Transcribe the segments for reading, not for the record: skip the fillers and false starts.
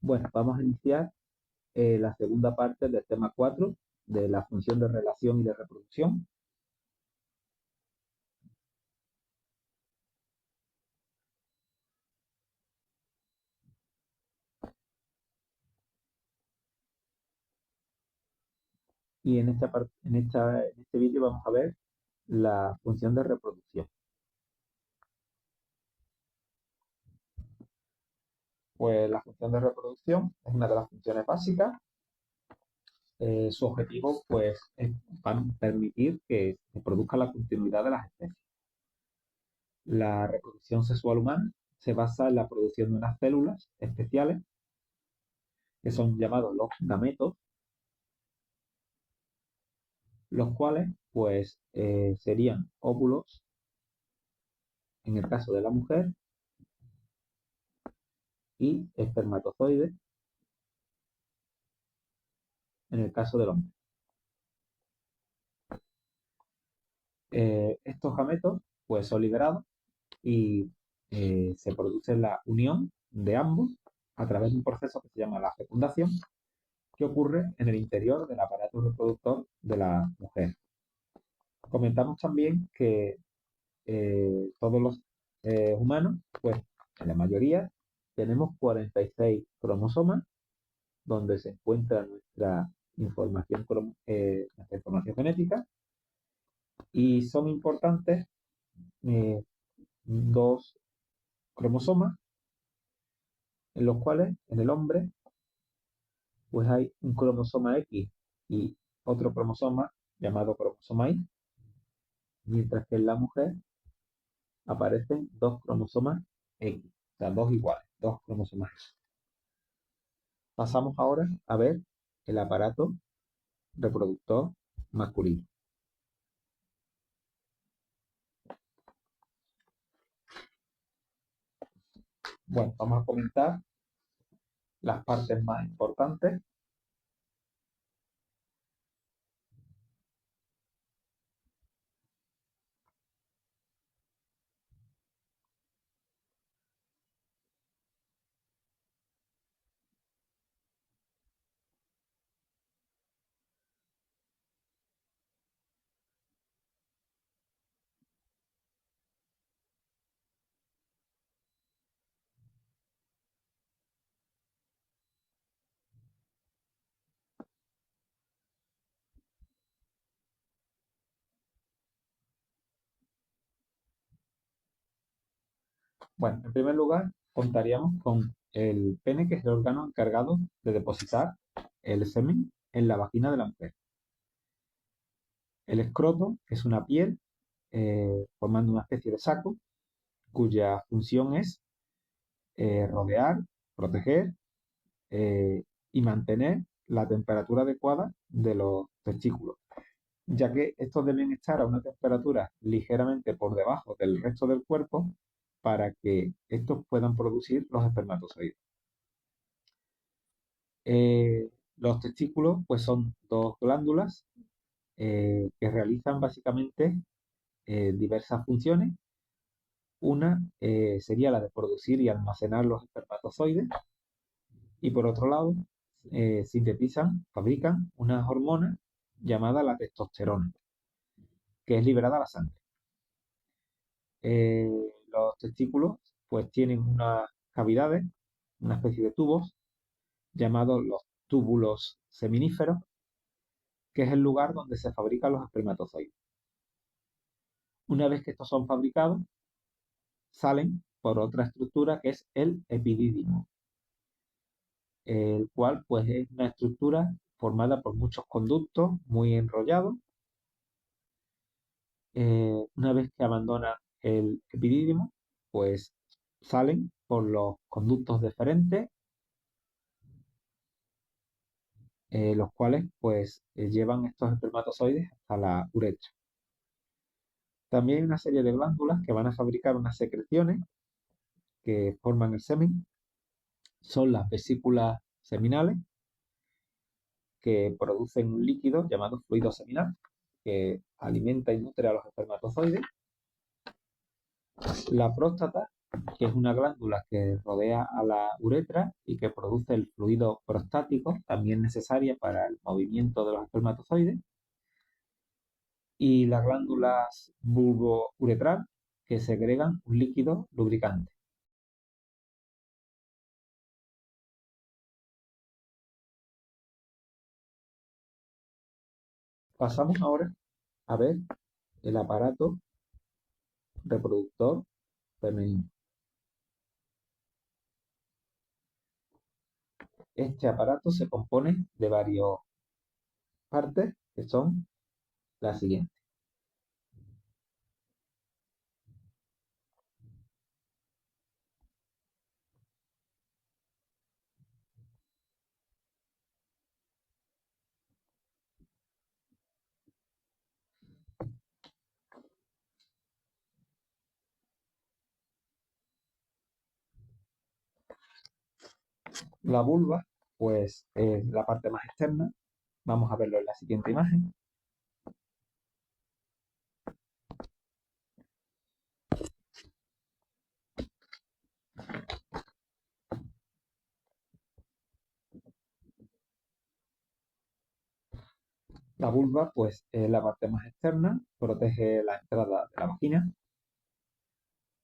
Bueno, vamos a iniciar la segunda parte del tema 4 de la función de relación y de reproducción. Y en este vídeo vamos a ver la función de reproducción. Pues la función de reproducción es una de las funciones básicas. Su objetivo pues, es permitir que se produzca la continuidad de las especies. La reproducción sexual humana se basa en la producción de unas células especiales que son llamados los gametos, los cuales pues serían óvulos en el caso de la mujer y espermatozoides en el caso del hombre. Estos gametos pues son liberados y se produce la unión de ambos a través de un proceso que se llama la fecundación, que ocurre en el interior del aparato reproductor de la mujer. Comentamos también que todos los humanos, pues en la mayoría, tenemos 46 cromosomas, donde se encuentra nuestra información genética, y son importantes eh, dos cromosomas, en los cuales en el hombre pues hay un cromosoma X y otro cromosoma llamado cromosoma Y, mientras que en la mujer aparecen dos cromosomas X, o sea, dos iguales, dos cromosomas X. Pasamos ahora a ver el aparato reproductor masculino. Bueno, vamos a comentar las partes más importantes. Bueno, en primer lugar, contaríamos con el pene, que es el órgano encargado de depositar el semen en la vagina de la mujer. El escroto, que es una piel formando una especie de saco, cuya función es rodear, proteger y mantener la temperatura adecuada de los testículos, ya que estos deben estar a una temperatura ligeramente por debajo del resto del cuerpo para que estos puedan producir los espermatozoides. Los testículos pues son dos glándulas que realizan básicamente diversas funciones. Una sería la de producir y almacenar los espermatozoides, y por otro lado fabrican una hormona llamada la testosterona, que es liberada a la sangre. Los testículos pues tienen unas cavidades, una especie de tubos, llamados los túbulos seminíferos, que es el lugar donde se fabrican los espermatozoides. Una vez que estos son fabricados, salen por otra estructura que es el epidídimo, el cual pues es una estructura formada por muchos conductos muy enrollados. Una vez que abandona el epidídimo, pues salen por los conductos deferentes, los cuales pues llevan estos espermatozoides hasta la uretra. También hay una serie de glándulas que van a fabricar unas secreciones que forman el semen. Son las vesículas seminales, que producen un líquido llamado fluido seminal, que alimenta y nutre a los espermatozoides. La próstata, que es una glándula que rodea a la uretra y que produce el fluido prostático, también necesaria para el movimiento de los espermatozoides, y las glándulas bulbouretral, que segregan un líquido lubricante. Pasamos ahora a ver el aparato reproductor femenino. Este aparato se compone de varias partes que son las siguientes. La vulva, pues es la parte más externa. Vamos a verlo en la siguiente imagen. La vulva, pues es la parte más externa, protege la entrada de la vagina.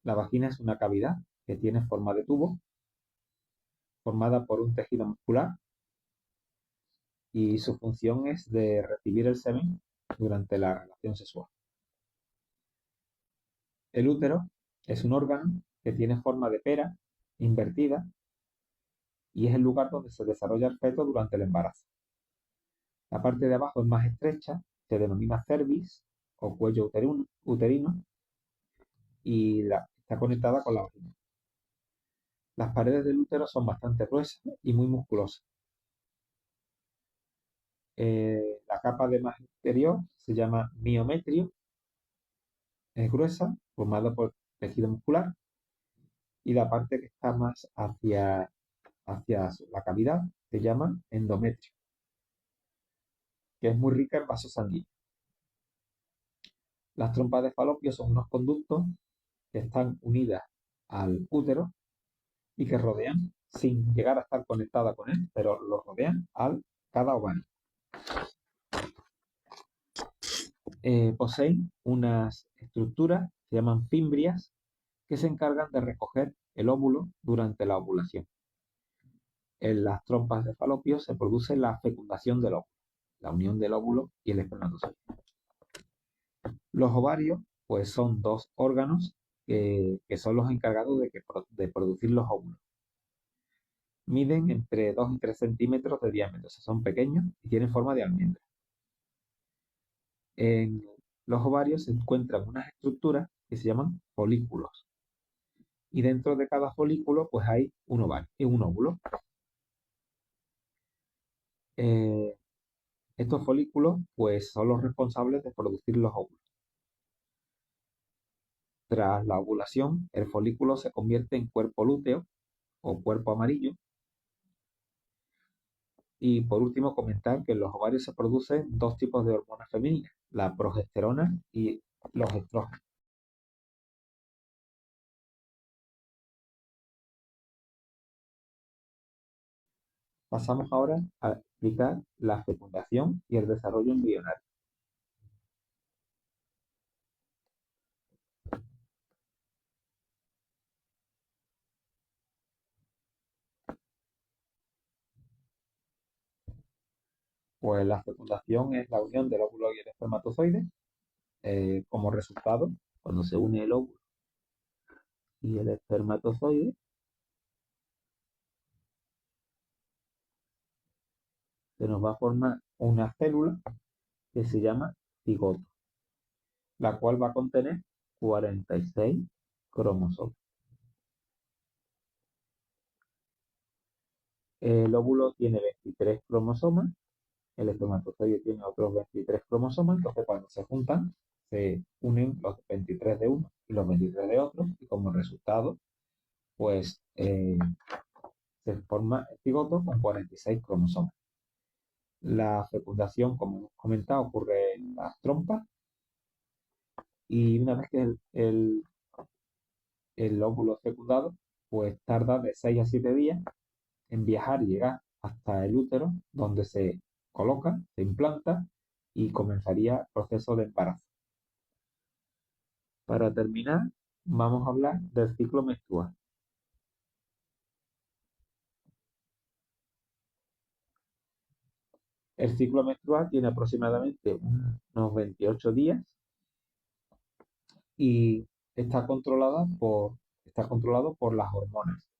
La vagina es una cavidad que tiene forma de tubo, formada por un tejido muscular, y su función es de recibir el semen durante la relación sexual. El útero es un órgano que tiene forma de pera invertida y es el lugar donde se desarrolla el feto durante el embarazo. La parte de abajo es más estrecha, se denomina cervix o cuello uterino y está conectada con la vagina. Las paredes del útero son bastante gruesas y muy musculosas. La capa de más interior se llama miometrio, es gruesa, formada por tejido muscular, y la parte que está más hacia la cavidad se llama endometrio, que es muy rica en vasos sanguíneos. Las trompas de falopio son unos conductos que están unidas al útero y que rodean, sin llegar a estar conectada con él, pero lo rodean cada ovario. Poseen unas estructuras, se llaman fimbrias, que se encargan de recoger el óvulo durante la ovulación. En las trompas de falopio se produce la fecundación del óvulo, la unión del óvulo y el espermatozoide. Los ovarios, pues son dos órganos que son los encargados de producir los óvulos. Miden entre 2 y 3 centímetros de diámetro, o sea, son pequeños y tienen forma de almendra. En los ovarios se encuentran unas estructuras que se llaman folículos. Y dentro de cada folículo, pues hay un ovario y un óvulo. Eh, Estos folículos, pues son los responsables de producir los óvulos. Tras la ovulación, el folículo se convierte en cuerpo lúteo o cuerpo amarillo. Y por último, comentar que en los ovarios se producen dos tipos de hormonas femeninas, la progesterona y los estrógenos. Pasamos ahora a explicar la fecundación y el desarrollo embrionario. Pues la fecundación es la unión del óvulo y el espermatozoide. Como resultado, cuando se une el óvulo y el espermatozoide, se nos va a formar una célula que se llama cigoto, la cual va a contener 46 cromosomas. El óvulo tiene 23 cromosomas, el espermatozoide tiene otros 23 cromosomas, entonces cuando se juntan, se unen los 23 de uno y los 23 de otro, y como resultado, pues se forma el cigoto con 46 cromosomas. La fecundación, como hemos comentado, ocurre en las trompas, y una vez que el óvulo fecundado pues tarda de 6 a 7 días en viajar y llegar hasta el útero, donde se coloca, se implanta y comenzaría el proceso de embarazo. Para terminar, vamos a hablar del ciclo menstrual. El ciclo menstrual tiene aproximadamente unos 28 días y está controlado por las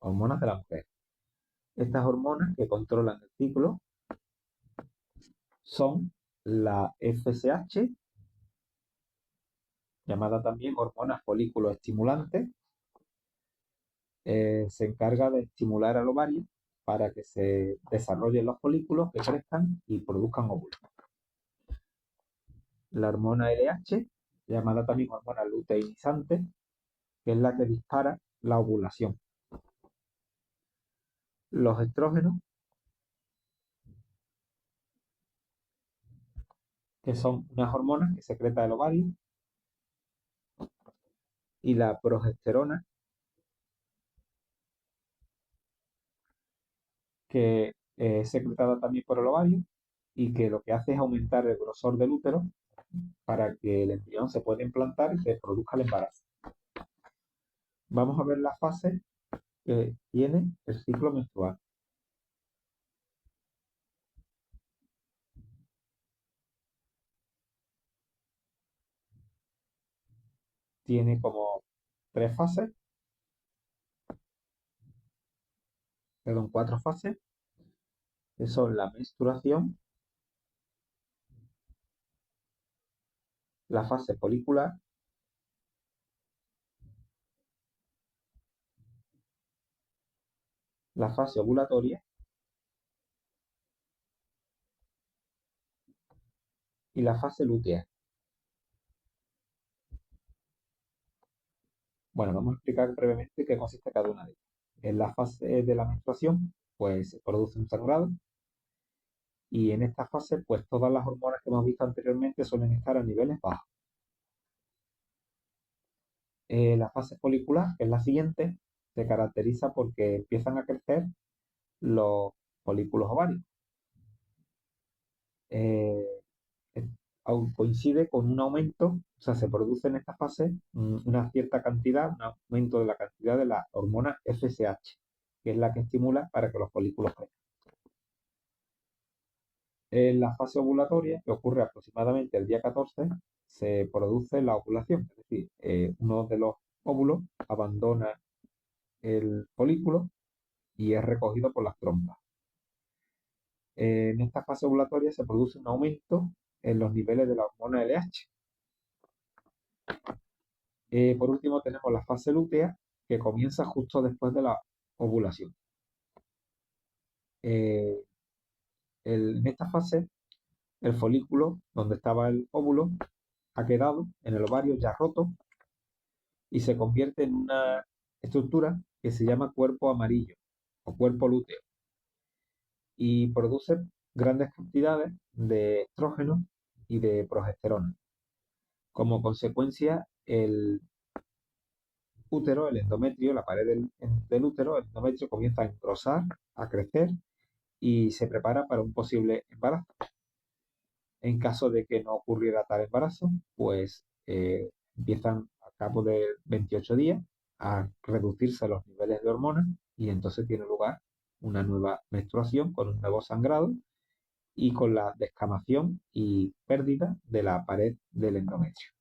hormonas de la mujer. Estas hormonas que controlan el ciclo son la FSH, llamada también hormona folículo estimulante. Se encarga de estimular al ovario para que se desarrollen los folículos, que crezcan y produzcan óvulos. La hormona LH, llamada también hormona luteinizante, que es la que dispara la ovulación. Los estrógenos, que son unas hormonas que secreta el ovario, y la progesterona, que es secretada también por el ovario y que lo que hace es aumentar el grosor del útero para que el embrión se pueda implantar y se produzca el embarazo. Vamos a ver las fases que tiene el ciclo menstrual. Tiene como tres fases, perdón, cuatro fases, que son la menstruación, la fase folicular, la fase ovulatoria y la fase lútea. Bueno, vamos a explicar brevemente qué consiste cada una de ellas. En la fase de la menstruación, pues se produce un sangrado y en esta fase, pues todas las hormonas que hemos visto anteriormente suelen estar a niveles bajos. La fase folicular, que es la siguiente, se caracteriza porque empiezan a crecer los folículos ováricos. Eh, Coincide con un aumento, o sea, se produce en esta fase una cierta cantidad, un aumento de la cantidad de la hormona FSH, que es la que estimula para que los folículos crezcan. En la fase ovulatoria, que ocurre aproximadamente el día 14, se produce la ovulación, es decir, uno de los óvulos abandona el folículo y es recogido por las trompas. En esta fase ovulatoria se produce un aumento en los niveles de la hormona LH. Por último tenemos la fase lútea, que comienza justo después de la ovulación. Eh, en esta fase, el folículo donde estaba el óvulo ha quedado en el ovario ya roto y se convierte en una estructura que se llama cuerpo amarillo o cuerpo lúteo y produce grandes cantidades de estrógenos y de progesterona. Como consecuencia, el útero, el endometrio, la pared del útero, el endometrio comienza a engrosar, a crecer y se prepara para un posible embarazo. En caso de que no ocurriera tal embarazo, pues empiezan a cabo de 28 días a reducirse los niveles de hormonas y entonces tiene lugar una nueva menstruación con un nuevo sangrado y con la descamación y pérdida de la pared del endometrio.